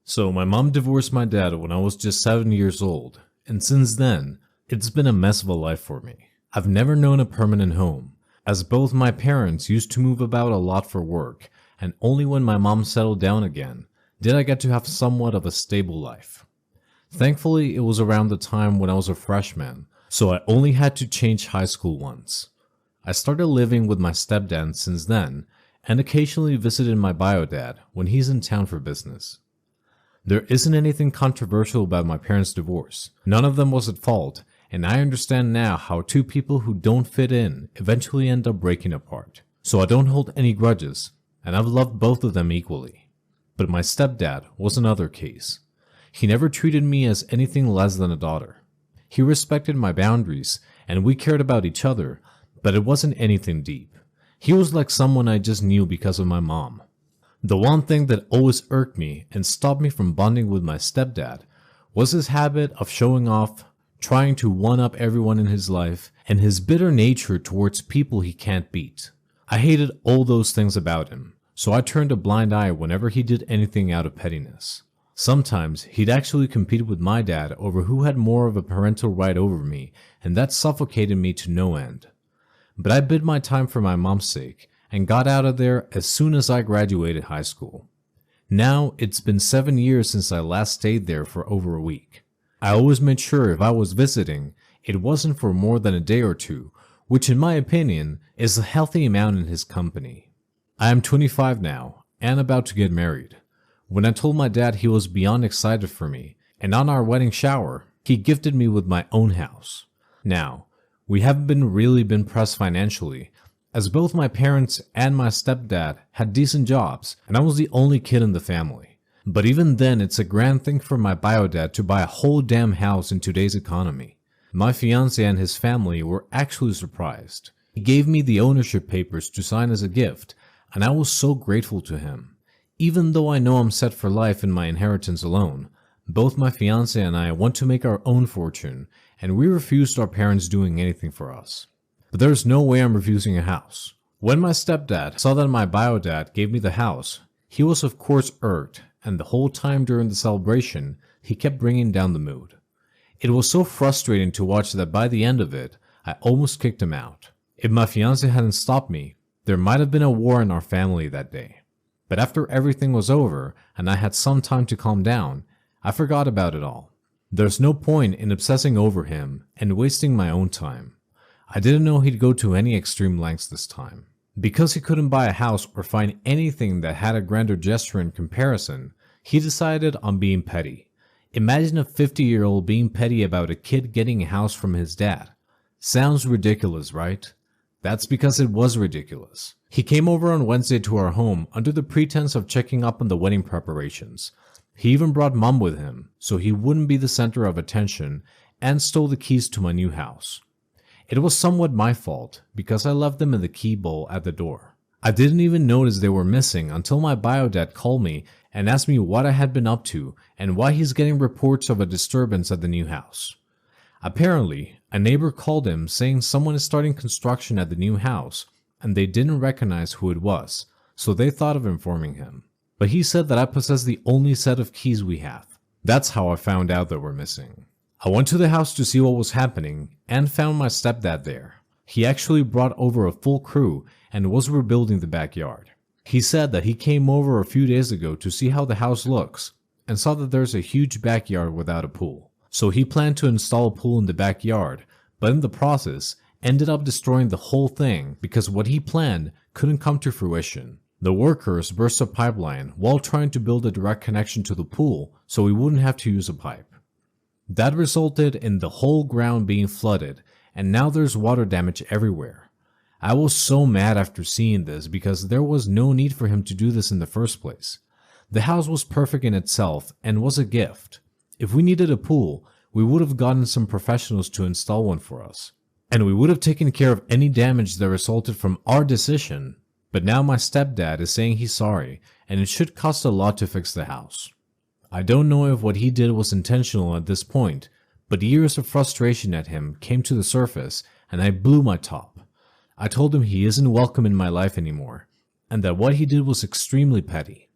So my mom divorced my dad when I was just 7 years old, and since then, it's been a mess of a life for me. I've never known a permanent home, as both my parents used to move about a lot for work, and only when my mom settled down again did I get to have somewhat of a stable life. Thankfully, it was around the time when I was a freshman, so I only had to change high school once. I started living with my stepdad since then, and occasionally visited my bio dad when he's in town for business. There isn't anything controversial about my parents' divorce. None of them was at fault, and I understand now how two people who don't fit in eventually end up breaking apart. So I don't hold any grudges, and I've loved both of them equally. But my stepdad was another case. He never treated me as anything less than a daughter. He respected my boundaries, and we cared about each other, but it wasn't anything deep. He was like someone I just knew because of my mom. The one thing that always irked me and stopped me from bonding with my stepdad was his habit of showing off, trying to one-up everyone in his life, and his bitter nature towards people he can't beat. I hated all those things about him, so I turned a blind eye whenever he did anything out of pettiness. Sometimes he'd actually compete with my dad over who had more of a parental right over me, and that suffocated me to no end. But I bid my time for my mom's sake, and got out of there as soon as I graduated high school. Now, it's been 7 years since I last stayed there for over a week. I always made sure if I was visiting, it wasn't for more than a day or two, which in my opinion is a healthy amount in his company. I am 25 now, and about to get married. When I told my dad he was beyond excited for me, and on our wedding shower, he gifted me with my own house. Now, we haven't really been pressed financially, as both my parents and my stepdad had decent jobs, and I was the only kid in the family. But even then, it's a grand thing for my bio dad to buy a whole damn house in today's economy. My fiancé and his family were actually surprised. He gave me the ownership papers to sign as a gift, and I was so grateful to him. Even though I know I'm set for life in my inheritance alone, both my fiancé and I want to make our own fortune, and we refused our parents doing anything for us. But there's no way I'm refusing a house. When my stepdad saw that my bio dad gave me the house, he was of course irked, and the whole time during the celebration, he kept bringing down the mood. It was so frustrating to watch that by the end of it, I almost kicked him out. If my fiancé hadn't stopped me, there might have been a war in our family that day. But after everything was over, and I had some time to calm down, I forgot about it all. There's no point in obsessing over him and wasting my own time. I didn't know he'd go to any extreme lengths this time. Because he couldn't buy a house or find anything that had a grander gesture in comparison, he decided on being petty. Imagine a 50-year-old being petty about a kid getting a house from his dad. Sounds ridiculous, right? That's because it was ridiculous. He came over on Wednesday to our home under the pretense of checking up on the wedding preparations. He even brought Mom with him, so he wouldn't be the center of attention, and stole the keys to my new house. It was somewhat my fault, because I left them in the key bowl at the door. I didn't even notice they were missing until my bio dad called me and asked me what I had been up to and why he's getting reports of a disturbance at the new house. Apparently, a neighbor called him saying someone is starting construction at the new house, and they didn't recognize who it was, so they thought of informing him. But he said that I possess the only set of keys we have. That's how I found out that we're missing. I went to the house to see what was happening and found my stepdad there. He actually brought over a full crew and was rebuilding the backyard. He said that he came over a few days ago to see how the house looks and saw that there's a huge backyard without a pool. So he planned to install a pool in the backyard, but in the process ended up destroying the whole thing because what he planned couldn't come to fruition. The workers burst a pipeline while trying to build a direct connection to the pool so we wouldn't have to use a pipe. That resulted in the whole ground being flooded, and now there's water damage everywhere. I was so mad after seeing this because there was no need for him to do this in the first place. The house was perfect in itself and was a gift. If we needed a pool, we would have gotten some professionals to install one for us. And we would have taken care of any damage that resulted from our decision. But now my stepdad is saying he's sorry, and it should cost a lot to fix the house. I don't know if what he did was intentional at this point, but years of frustration at him came to the surface, and I blew my top. I told him he isn't welcome in my life anymore, and that what he did was extremely petty.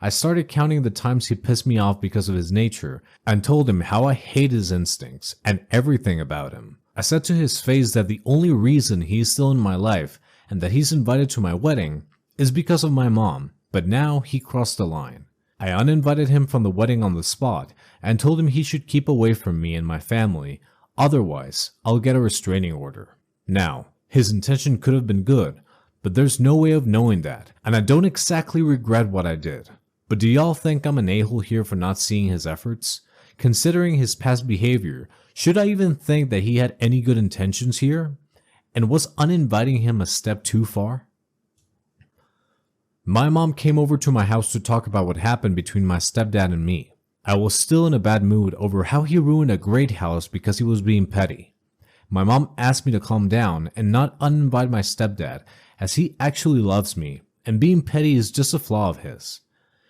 I started counting the times he pissed me off because of his nature and told him how I hate his instincts and everything about him. I said to his face that the only reason he is still in my life and that he's invited to my wedding is because of my mom, but now he crossed the line. I uninvited him from the wedding on the spot and told him he should keep away from me and my family, otherwise I'll get a restraining order. Now, his intention could have been good, but there's no way of knowing that, and I don't exactly regret what I did. But do y'all think I'm an a-hole here for not seeing his efforts? Considering his past behavior, should I even think that he had any good intentions here? And was uninviting him a step too far? My mom came over to my house to talk about what happened between my stepdad and me. I was still in a bad mood over how he ruined a great house because he was being petty. My mom asked me to calm down and not uninvite my stepdad, as he actually loves me, and being petty is just a flaw of his.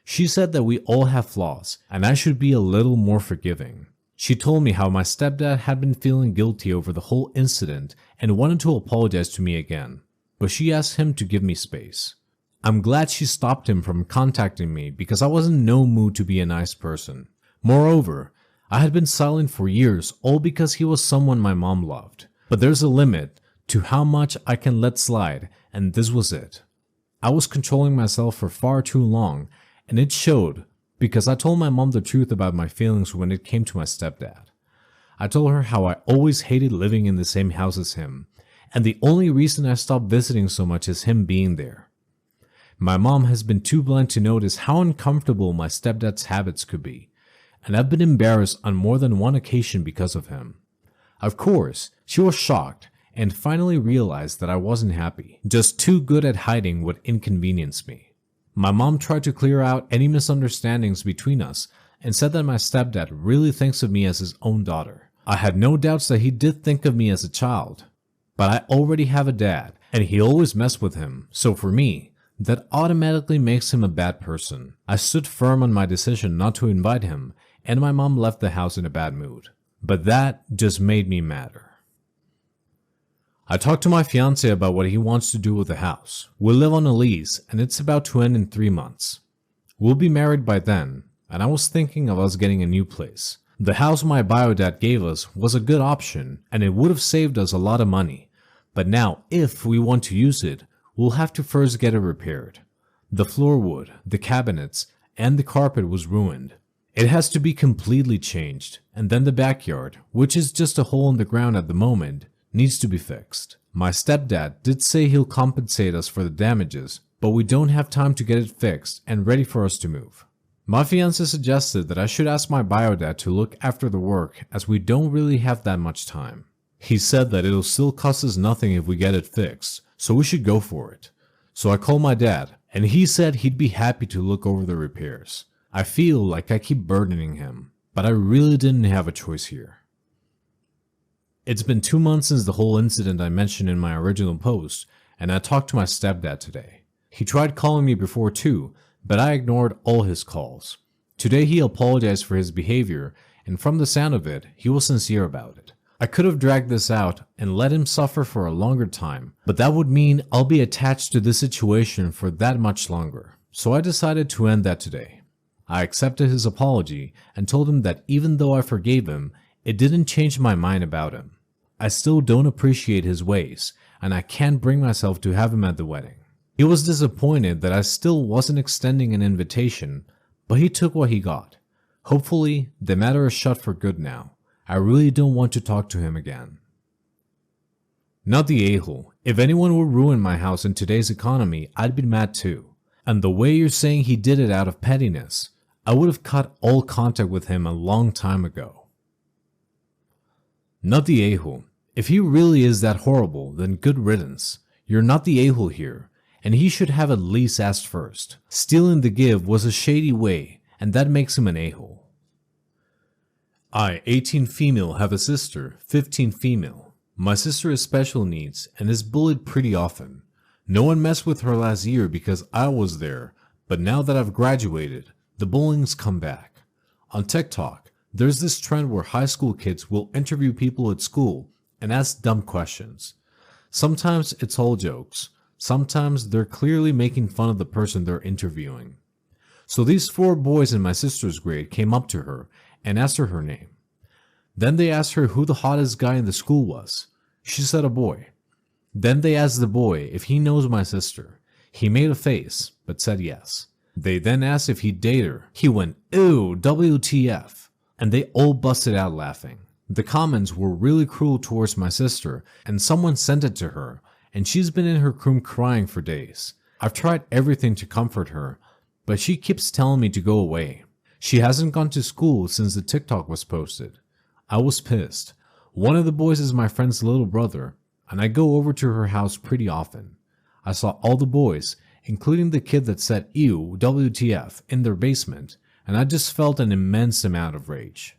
She said that we all have flaws, and I should be a little more forgiving. She told me how my stepdad had been feeling guilty over the whole incident and wanted to apologize to me again, but she asked him to give me space. I'm glad she stopped him from contacting me because I was in no mood to be a nice person. Moreover, I had been silent for years, all because he was someone my mom loved. But there's a limit to how much I can let slide, and this was it. I was controlling myself for far too long, and it showed because I told my mom the truth about my feelings when it came to my stepdad. I told her how I always hated living in the same house as him, and the only reason I stopped visiting so much is him being there. My mom has been too blind to notice how uncomfortable my stepdad's habits could be, and I've been embarrassed on more than one occasion because of him. Of course, she was shocked and finally realized that I wasn't happy, just too good at hiding what inconvenienced me. My mom tried to clear out any misunderstandings between us and said that my stepdad really thinks of me as his own daughter. I had no doubts that he did think of me as a child, but I already have a dad and he always messed with him, so for me, that automatically makes him a bad person. I stood firm on my decision not to invite him, and my mom left the house in a bad mood. But that just made me madder. I talked to my fiance about what he wants to do with the house. We live on a lease, and it's about to end in 3 months. We'll be married by then, and I was thinking of us getting a new place. The house my biodad gave us was a good option, and it would have saved us a lot of money. But now, if we want to use it, we'll have to first get it repaired. The floorboard, the cabinets, and the carpet was ruined. It has to be completely changed, and then the backyard, which is just a hole in the ground at the moment, needs to be fixed. My stepdad did say he'll compensate us for the damages, but we don't have time to get it fixed and ready for us to move. My fiance suggested that I should ask my biodad to look after the work as we don't really have that much time. He said that it'll still cost us nothing if we get it fixed, so we should go for it. So I called my dad, and he said he'd be happy to look over the repairs. I feel like I keep burdening him, but I really didn't have a choice here. It's been 2 months since the whole incident I mentioned in my original post, and I talked to my stepdad today. He tried calling me before too, but I ignored all his calls. Today he apologized for his behavior, and from the sound of it, he was sincere about it. I could have dragged this out and let him suffer for a longer time, but that would mean I'll be attached to this situation for that much longer. So I decided to end that today. I accepted his apology and told him that even though I forgave him, it didn't change my mind about him. I still don't appreciate his ways, and I can't bring myself to have him at the wedding. He was disappointed that I still wasn't extending an invitation, but he took what he got. Hopefully, the matter is shut for good now. I really don't want to talk to him again. Not the a-hole. If anyone would ruin my house in today's economy, I'd be mad too. And the way you're saying he did it out of pettiness, I would have cut all contact with him a long time ago. Not the a-hole. If he really is that horrible, then good riddance. You're not the a-hole here, and he should have at least asked first. Stealing the give was a shady way, and that makes him an a-hole. I, 18 female, have a sister, 15 female. My sister has special needs and is bullied pretty often. No one messed with her last year because I was there, but now that I've graduated, the bullying's come back. On TikTok, there's this trend where high school kids will interview people at school and ask dumb questions. Sometimes it's all jokes. Sometimes they're clearly making fun of the person they're interviewing. So these 4 boys in my sister's grade came up to her and asked her name. Then they asked her who the hottest guy in the school was. She said a boy. Then they asked the boy if he knows my sister. He made a face, but said yes. They then asked if he'd date her. He went, "Ew, WTF." And they all busted out laughing. The comments were really cruel towards my sister, and someone sent it to her, and she's been in her room crying for days. I've tried everything to comfort her, but she keeps telling me to go away. She hasn't gone to school since the TikTok was posted. I was pissed. One of the boys is my friend's little brother, and I go over to her house pretty often. I saw all the boys, including the kid that said "ew, WTF" in their basement, and I just felt an immense amount of rage.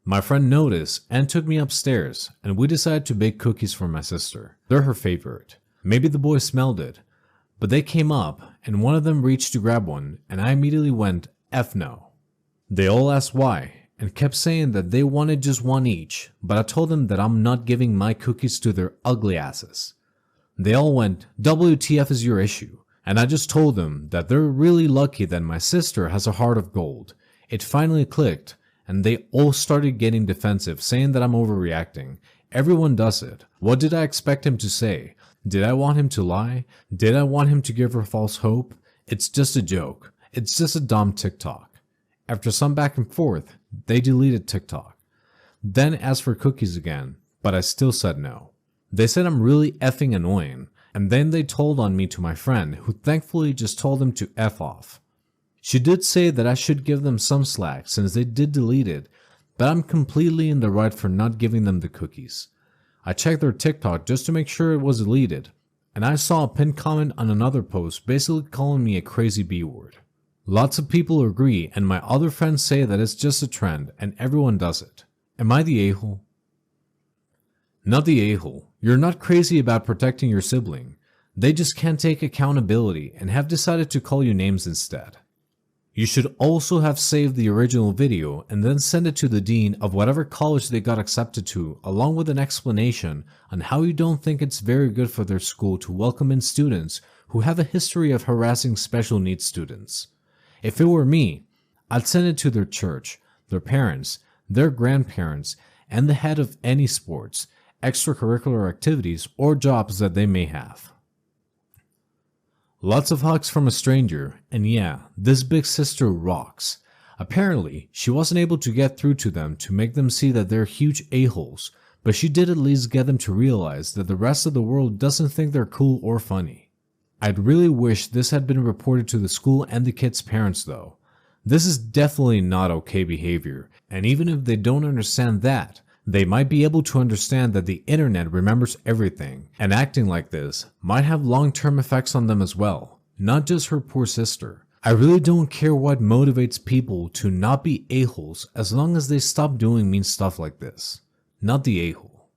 My friend noticed and took me upstairs, and we decided to bake cookies for my sister. They're her favorite. Maybe the boys smelled it, but they came up, and one of them reached to grab one, and I immediately went, "F no." They all asked why, and kept saying that they wanted just one each, but I told them that I'm not giving my cookies to their ugly asses. They all went, "WTF is your issue," and I just told them that they're really lucky that my sister has a heart of gold. It finally clicked, and they all started getting defensive, saying that I'm overreacting. Everyone does it. What did I expect him to say? Did I want him to lie? Did I want him to give her false hope? It's just a joke. It's just a dumb TikTok. After some back and forth, they deleted TikTok. Then asked for cookies again, but I still said no. They said I'm really effing annoying, and then they told on me to my friend, who thankfully just told them to F off. She did say that I should give them some slack since they did delete it, but I'm completely in the right for not giving them the cookies. I checked their TikTok just to make sure it was deleted, and I saw a pinned comment on another post basically calling me a crazy B-word. Lots of people agree, and my other friends say that it's just a trend and everyone does it. Am I the a-hole? Not the a-hole. You're not crazy about protecting your sibling. They just can't take accountability and have decided to call you names instead. You should also have saved the original video and then send it to the dean of whatever college they got accepted to, along with an explanation on how you don't think it's very good for their school to welcome in students who have a history of harassing special needs students. If it were me, I'd send it to their church, their parents, their grandparents, and the head of any sports, extracurricular activities, or jobs that they may have. Lots of hugs from a stranger, and yeah, this big sister rocks. Apparently, she wasn't able to get through to them to make them see that they're huge a-holes, but she did at least get them to realize that the rest of the world doesn't think they're cool or funny. I'd really wish this had been reported to the school and the kids' parents though. This is definitely not okay behavior, and even if they don't understand that, they might be able to understand that the internet remembers everything, and acting like this might have long-term effects on them as well, not just her poor sister. I really don't care what motivates people to not be a-holes as long as they stop doing mean stuff like this. Not the a-hole.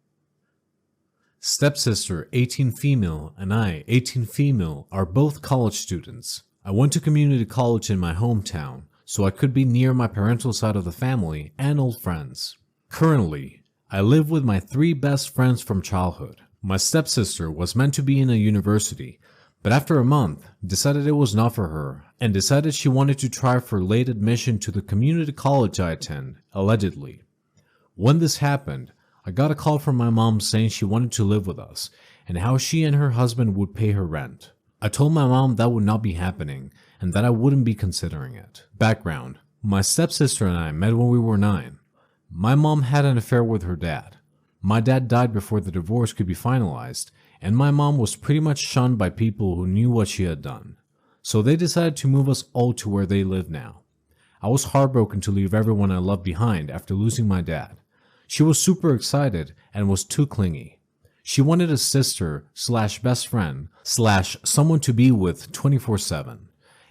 Stepsister, 18 female, and I, 18 female, are both college students. I went to community college in my hometown, so I could be near my parental side of the family and old friends. Currently, I live with my 3 best friends from childhood. My stepsister was meant to be in a university, but after a month, decided it was not for her, and decided she wanted to try for late admission to the community college I attend, allegedly. When this happened, I got a call from my mom saying she wanted to live with us, and how she and her husband would pay her rent. I told my mom that would not be happening, and that I wouldn't be considering it. Background: my stepsister and I met when we were 9. My mom had an affair with her dad. My dad died before the divorce could be finalized, and my mom was pretty much shunned by people who knew what she had done. So they decided to move us all to where they live now. I was heartbroken to leave everyone I loved behind after losing my dad. She was super excited and was too clingy. She wanted a sister / best friend / someone to be with 24/7.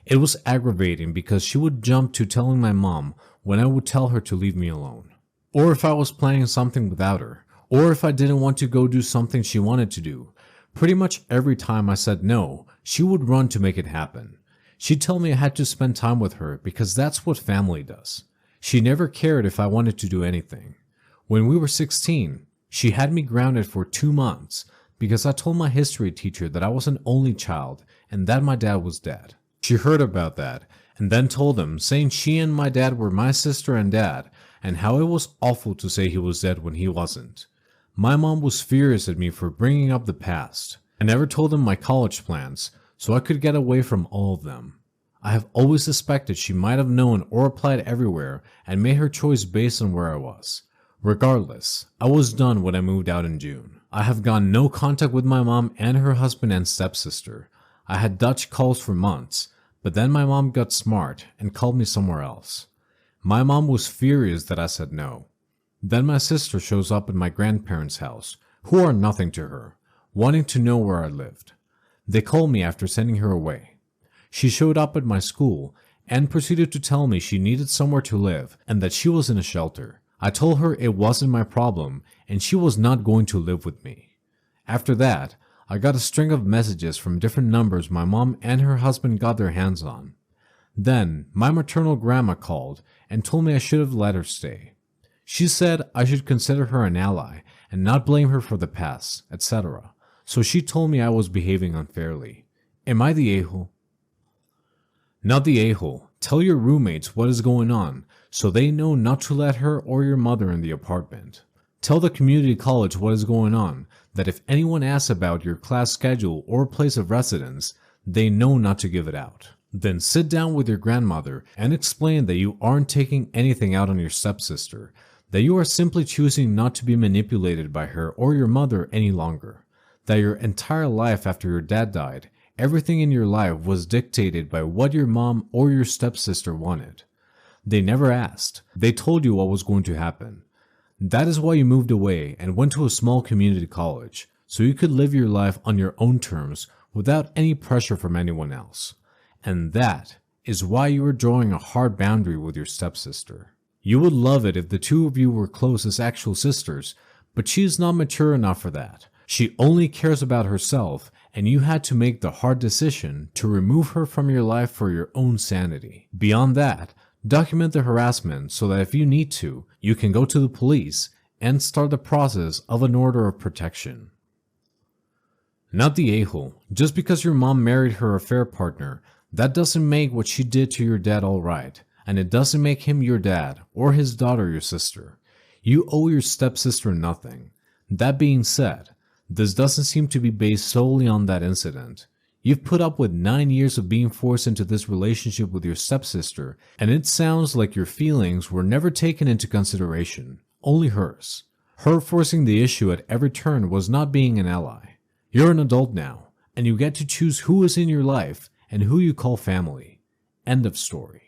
It was aggravating because she would jump to telling my mom when I would tell her to leave me alone. Or if I was planning something without her, or if I didn't want to go do something she wanted to do. Pretty much every time I said no, she would run to make it happen. She'd tell me I had to spend time with her because that's what family does. She never cared if I wanted to do anything. When we were 16, she had me grounded for 2 months because I told my history teacher that I was an only child and that my dad was dead. She heard about that and then told them, saying she and my dad were my sister and dad, and how it was awful to say he was dead when he wasn't. My mom was furious at me for bringing up the past. I never told them my college plans, so I could get away from all of them. I have always suspected she might have known or applied everywhere and made her choice based on where I was. Regardless, I was done when I moved out in June. I have gone no contact with my mom and her husband and stepsister. I had Dutch calls for months, but then my mom got smart and called me somewhere else. My mom was furious that I said no. Then my sister shows up at my grandparents' house, who are nothing to her, wanting to know where I lived. They called me after sending her away. She showed up at my school and proceeded to tell me she needed somewhere to live and that she was in a shelter. I told her it wasn't my problem and she was not going to live with me. After that, I got a string of messages from different numbers my mom and her husband got their hands on. Then, my maternal grandma called and told me I should have let her stay. She said I should consider her an ally and not blame her for the past, etc. So she told me I was behaving unfairly. Am I the a-hole? Not the a-hole. Tell your roommates what is going on so they know not to let her or your mother in the apartment. Tell the community college what is going on, that if anyone asks about your class schedule or place of residence, they know not to give it out. Then sit down with your grandmother and explain that you aren't taking anything out on your stepsister, that you are simply choosing not to be manipulated by her or your mother any longer, that your entire life after your dad died, everything in your life was dictated by what your mom or your stepsister wanted. They never asked. They told you what was going to happen. That is why you moved away and went to a small community college, so you could live your life on your own terms without any pressure from anyone else. And that is why you are drawing a hard boundary with your stepsister. You would love it if the two of you were close as actual sisters, but she is not mature enough for that. She only cares about herself, and you had to make the hard decision to remove her from your life for your own sanity. Beyond that, document the harassment so that if you need to, you can go to the police and start the process of an order of protection. Not the a-hole. Just because your mom married her affair partner, that doesn't make what she did to your dad all right, and it doesn't make him your dad or his daughter your sister. You owe your stepsister nothing. That being said, this doesn't seem to be based solely on that incident. You've put up with 9 years of being forced into this relationship with your stepsister, and it sounds like your feelings were never taken into consideration, only hers. Her forcing the issue at every turn was not being an ally. You're an adult now, and you get to choose who is in your life and who you call family. End of story.